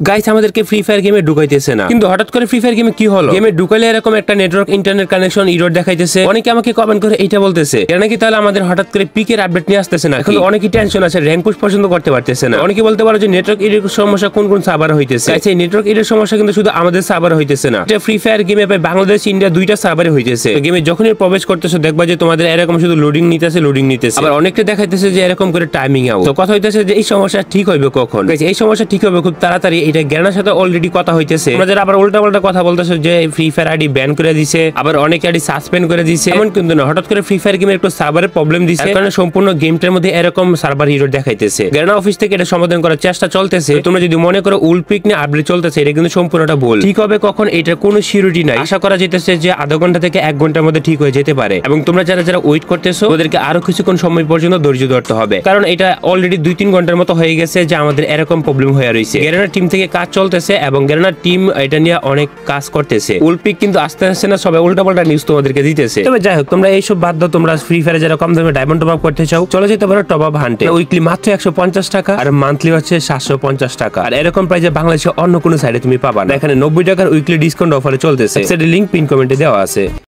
Guys আমাদেরকে free fire গেমে ঢুকাইতেছে না, কিন্তু হঠাৎ করে ফ্রি ফায়ার গেমে কি হলো, গেমে ঢুকাইলে এরকম একটা নেটওয়ার্ক ইন্টারনেট কানেকশন এরর দেখাইতেছে। অনেকে আমাকে কমেন্ট করে এইটা বলতেছে এটা নাকি তাহলে আমাদের হঠাৎ করে পিকের আপডেট নিয়ে আসতেছে না। এখন অনেকেই টেনশন আছে, র‍্যাঙ্ক পুশ পছন্দ করতে পারতেছে না। অনেকে বলতে পারো যে নেটওয়ার্ক এরর সমস্যা কোন কোন সার্ভারে হইতেছে। গাইস এই নেটওয়ার্ক এরর সমস্যা কিন্তু শুধু আমাদের সার্ভারে হইতেছে না, এটা ফ্রি ফায়ার গেমে প্রায় বাংলাদেশ ইন্ডিয়া দুইটা সার্ভারে হইতেছে। গেমে যখনই প্রবেশ করতেছো দেখবা যে তোমাদের এরকম শুধু লোডিং নিতেছে। আবার অনেকটা দেখাইতেছে যে এরকম করে টাইমিং আউট। তো কথা হইতেছে যে এই সমস্যা ঠিক হইবে কখন। গাইস এই সমস্যা ঠিক হবে খুব তাড়াতাড়ি। এটা জ্ঞানের সাথে অলরেডি কথা হইতেছে। আমাদের আবার উল্টা পাল্টা কথা বলতেছে যে ফ্রি ফায়ার আইডি ব্যান করে দিছে, আবার অনেক আইডি সাসপেন্ড করে দিছে। এমন কিন্তু না, হঠাৎ করে ফ্রি ফায়ার গেমের একটু সার্ভারে প্রবলেম দিছে, কারণে সম্পূর্ণ গেমটার মধ্যে এরকম সার্ভার এরর দেখাইতেছে। জ্ঞান অফিস থেকে এটা সমাধান করার চেষ্টা চলতেছে। তোমরা যদি মনে করো উলপিক নিয়ে আপডেট চলতেছে, এটা কিন্তু সম্পূর্ণটা ভুল। ঠিক হবে কখন এটার কোনো সিউরিটি নাই। আশা করা যেতেছে যে আধা ঘন্টা থেকে 1 ঘন্টার মধ্যে ঠিক হয়ে যেতে পারে। এবং তোমরা যারা যারা ওয়েট করতেছো ওদেরকে আরো কিছুক্ষণ সময় পর্যন্ত ধৈর্য ধরতে হবে, কারণ এটা অলরেডি 2-3 ঘন্টার মতো হয়ে গেছে যে আমাদের এরকম প্রবলেম হয়ে রয়েছে। গ্যারেনার টিম থেকে কাজ চলতেছে এবং গ্যারেনার টিম এটা নিয়ে অনেক কাজ করতেছে। উলপিক কিন্তু আসতে আসছে না, সবাই উল্টাপাল্টা নিউজ তোমাদেরকে দিতেছে। তবে যাই হোক, তোমরা এইসব বাদ দাও। তোমরা ফ্রি ফায়ারে যারা কম দামে ডায়মন্ড টপ আপ করতে চাও চলে যেতে পারো টপ আপ হান্টে। উইকলি মাত্র 150 টাকা আর মান্থলি হচ্ছে 750 টাকা। আর এরকম প্রাইসে বাংলাদেশে অন্য কোনো সাইডে তুমি পাবা না। এখানে 90 টাকার উইকলি ডিসকাউন্ট অফারে চলতেছে। লিংক পিন কমেন্টে দেওয়া আছে।